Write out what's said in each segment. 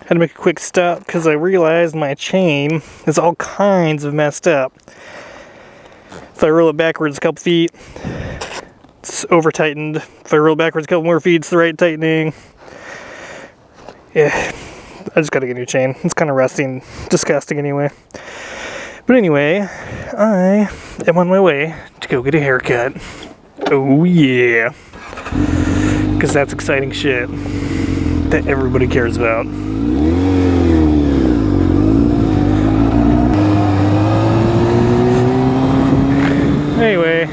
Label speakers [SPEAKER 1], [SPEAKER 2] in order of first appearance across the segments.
[SPEAKER 1] Had to make a quick stop because I realized my chain is all kinds of messed up. If I roll it backwards a couple feet, it's over tightened. If I roll backwards a couple more feet, it's the right tightening. Yeah, I just gotta get a new chain. It's kind of rusty and disgusting anyway. But anyway, I am on my way to go get a haircut. Oh yeah. Because that's exciting shit that everybody cares about. Anyway,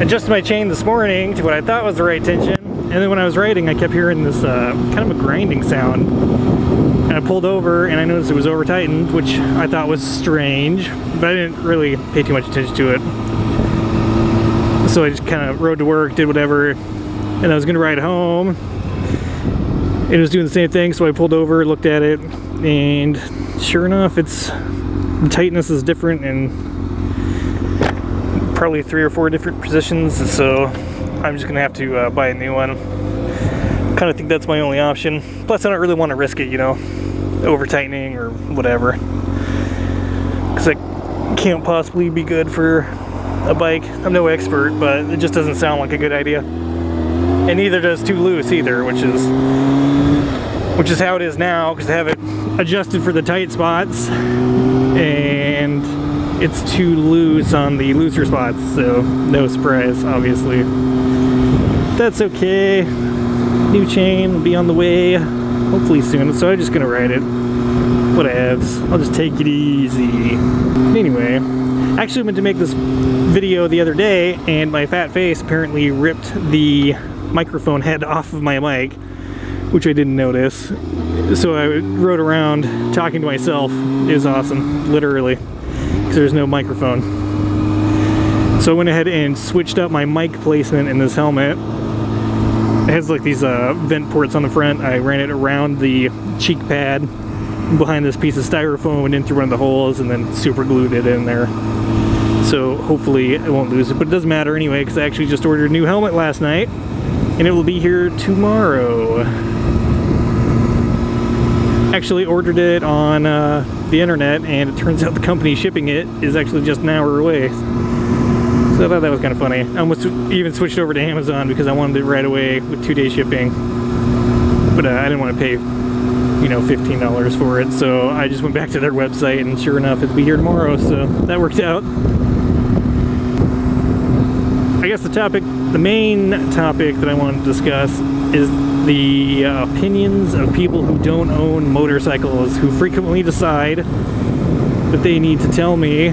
[SPEAKER 1] adjusted my chain this morning to what I thought was the right tension, and then when I was riding I kept hearing this kind of a grinding sound, and I pulled over and I noticed it was over tightened, which I thought was strange, but I didn't really pay too much attention to it. So I just kind of rode to work, did whatever, and I was gonna ride home. It was doing the same thing, so I pulled over, looked at it, and sure enough, the tightness is different in probably 3 or 4 different positions, so I'm just gonna have to buy a new one. Kind of think that's my only option. Plus, I don't really want to risk it, you know, over tightening or whatever, because it can't possibly be good for a bike. I'm no expert, but it just doesn't sound like a good idea. And neither does too loose either, which is how it is now, because I have it adjusted for the tight spots and it's too loose on the looser spots, so no surprise, obviously. That's okay. New chain will be on the way hopefully soon, so I'm just gonna ride it. Whatevs. I'll just take it easy. Anyway, actually went to make this video the other day and my fat face apparently ripped the microphone head off of my mic, which I didn't notice. So I rode around talking to myself. It was awesome, literally, because there's no microphone. So I went ahead and switched up my mic placement in this helmet. It has like these vent ports on the front. I ran it around the cheek pad behind this piece of styrofoam and in through one of the holes, and then super glued it in there. So hopefully I won't lose it, but it doesn't matter anyway, because I actually just ordered a new helmet last night and it will be here tomorrow. Actually ordered it on the internet, and it turns out the company shipping it is actually just an hour away. So I thought that was kind of funny. I almost even switched over to Amazon because I wanted it right away with 2-day shipping. But I didn't want to pay, you know, $15 for it, so I just went back to their website, and sure enough, it'll be here tomorrow, so that worked out. I guess the main topic that I wanted to discuss is the opinions of people who don't own motorcycles, who frequently decide that they need to tell me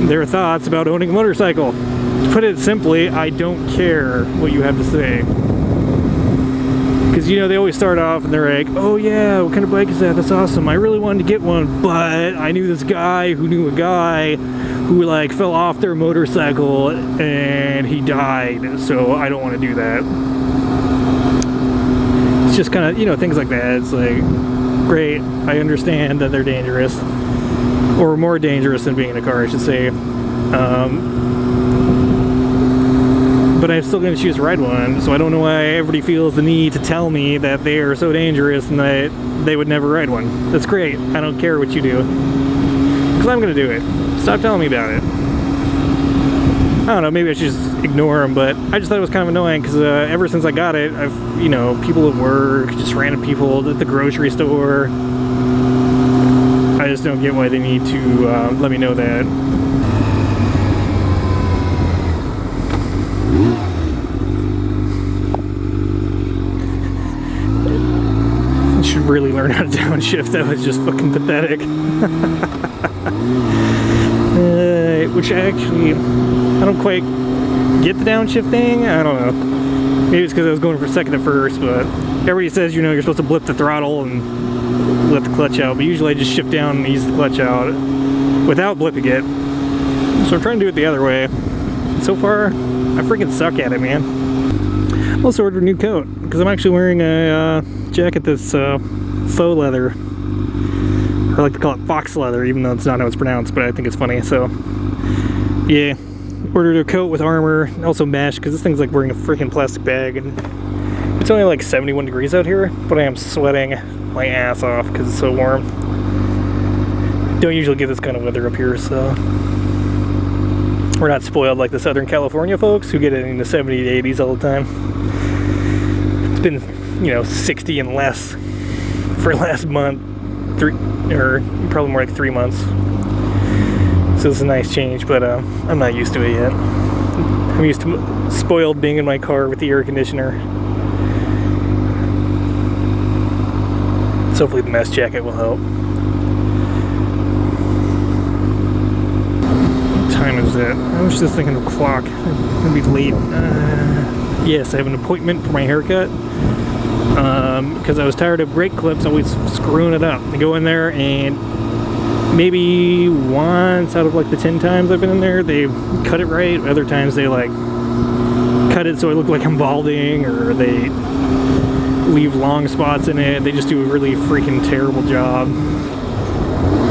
[SPEAKER 1] their thoughts about owning a motorcycle. To put it simply, I don't care what you have to say. Because, you know, they always start off and they're like, oh yeah, what kind of bike is that? That's awesome. I really wanted to get one, but I knew this guy who knew a guy who like fell off their motorcycle and he died, so I don't want to do that. It's just kind of, you know, things like that. It's like, great, I understand that they're dangerous, or more dangerous than being in a car, I should say. But I'm still going to choose to ride one, so I don't know why everybody feels the need to tell me that they are so dangerous and that they would never ride one. That's great. I don't care what you do, because I'm going to do it. Stop telling me about it. I don't know, maybe I should just ignore them, but I just thought it was kind of annoying because ever since I got it, I've, you know, people at work, just random people at the grocery store. I just don't get why they need to let me know that. I should really learn how to downshift. That was just fucking pathetic. Which actually, I don't quite get the downshift thing. I don't know. Maybe it's because I was going for second at first, but everybody says, you know, you're supposed to blip the throttle and let the clutch out, but usually I just shift down and ease the clutch out without blipping it. So I'm trying to do it the other way. So far, I freaking suck at it, man. Also ordered a new coat because I'm actually wearing a jacket that's faux leather. I like to call it fox leather, even though it's not how it's pronounced, but I think it's funny. So yeah, ordered a coat with armor, also mesh, because this thing's like wearing a freaking plastic bag, and It's only like 71 degrees out here, but I am sweating my ass off because it's so warm. Don't usually get this kind of weather up here, so we're not spoiled like the Southern California folks who get it in the 70 to 80s all the time. It's been, you know, 60 and less for last month, or probably more like 3 months. So it's a nice change, but I'm not used to it yet. I'm used to spoiled being in my car with the air conditioner. So hopefully the mesh jacket will help. What time is it? I was just thinking of the clock. I'm gonna be late. Yes, I have an appointment for my haircut. Because I was tired of brake clips always screwing it up. I go in there and maybe once out of like the 10 times I've been in there, they cut it right. Other times they like cut it so I look like I'm balding, or they leave long spots in it. They just do a really freaking terrible job.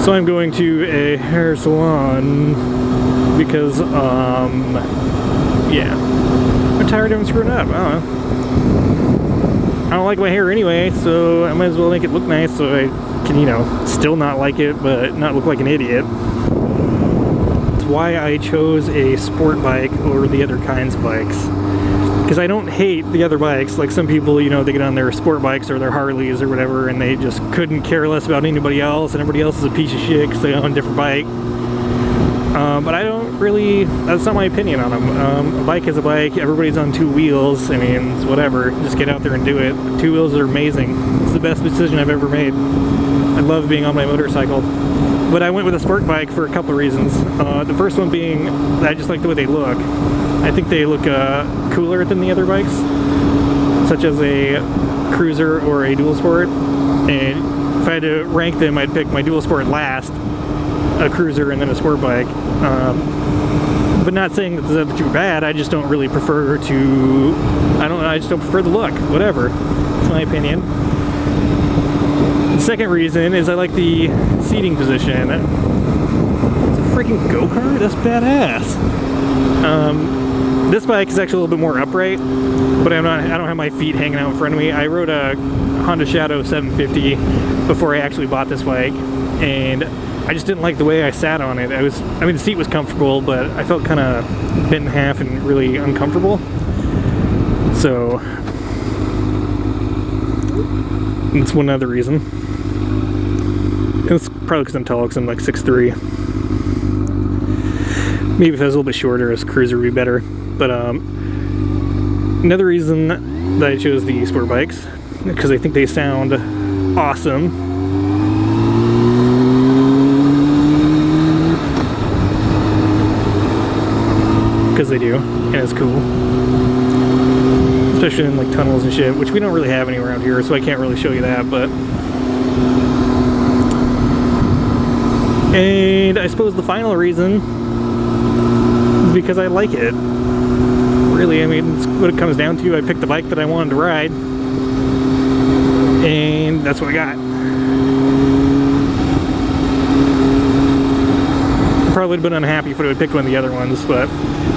[SPEAKER 1] So I'm going to a hair salon because, yeah, I'm tired of them screwing up. I don't know. I don't like my hair anyway, so I might as well make it look nice so I can, you know, still not like it, but not look like an idiot. That's why I chose a sport bike over the other kinds of bikes. Because I don't hate the other bikes. Like some people, you know, they get on their sport bikes or their Harleys or whatever, and they just couldn't care less about anybody else, and everybody else is a piece of shit because they own a different bike. But I don't really, that's not my opinion on them. A bike is a bike, everybody's on 2 wheels, I mean, it's whatever, just get out there and do it. 2 wheels are amazing. It's the best decision I've ever made. I love being on my motorcycle. But I went with a sport bike for a couple of reasons. The first one being, I just like the way they look. I think they look cooler than the other bikes, such as a cruiser or a dual sport. And if I had to rank them, I'd pick my dual sport last, a cruiser, and then a sport bike. But not saying that the other two are bad, I just don't really prefer to, I just don't prefer the look, whatever. It's my opinion. The second reason is I like the seating position. It's a freaking go-kart? That's badass. This bike is actually a little bit more upright, but I don't have my feet hanging out in front of me. I rode a Honda Shadow 750 before I actually bought this bike, and I just didn't like the way I sat on it. I mean, the seat was comfortable, but I felt kind of bent in half and really uncomfortable. So that's one other reason. It's probably because I'm tall, because I'm like 6'3". Maybe if I was a little bit shorter, this cruiser would be better. But another reason that I chose the sport bikes, because I think they sound awesome. Because they do, and it's cool. Especially in like tunnels and shit, which we don't really have any around here, so I can't really show you that, but... And I suppose the final reason is because I like it. Really, I mean, it's what it comes down to. I picked the bike that I wanted to ride, and that's what I got. I probably would have been unhappy if I would have picked one of the other ones, but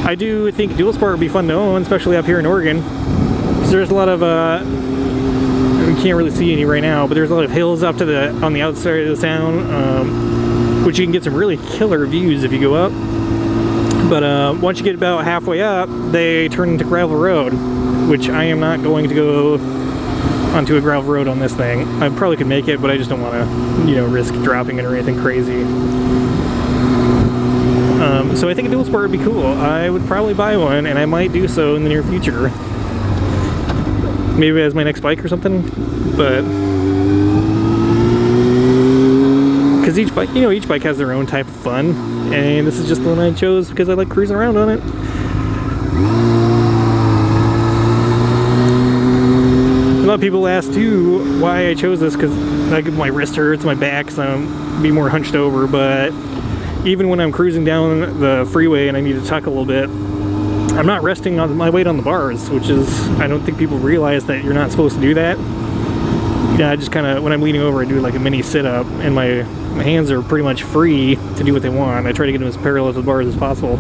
[SPEAKER 1] I do think dual sport would be fun to own, especially up here in Oregon. Because there's a lot of, we can't really see any right now, but there's a lot of hills up to on the outside of the sound, which you can get some really killer views if you go up. But once you get about halfway up, they turn into gravel road, which I am not going to go onto a gravel road on this thing. I probably could make it, but I just don't want to, you know, risk dropping it or anything crazy. So I think a dual sport would be cool. I would probably buy one, and I might do so in the near future. Maybe as my next bike or something, but... Because each bike, you know, each bike has their own type of fun, and this is just the one I chose because I like cruising around on it. A lot of people ask too why I chose this, because like my wrist hurts, my back, so I'm be more hunched over. But even when I'm cruising down the freeway and I need to tuck a little bit, I'm not resting on my weight on the bars, which is, I don't think people realize that you're not supposed to do that. Yeah, I just kind of, when I'm leaning over, I do like a mini sit-up, and my hands are pretty much free to do what they want. I try to get them as parallel to the bars as possible.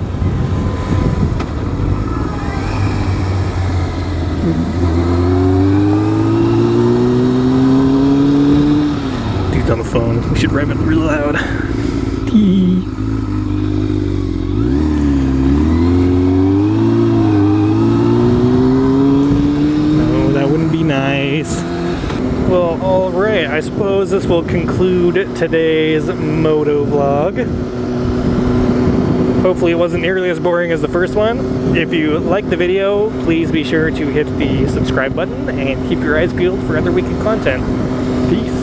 [SPEAKER 1] phone. We should rev it really loud. No, that wouldn't be nice. Well, alright, I suppose this will conclude today's moto vlog. Hopefully it wasn't nearly as boring as the first one. If you liked the video, please be sure to hit the subscribe button and keep your eyes peeled for other weekend content. Peace.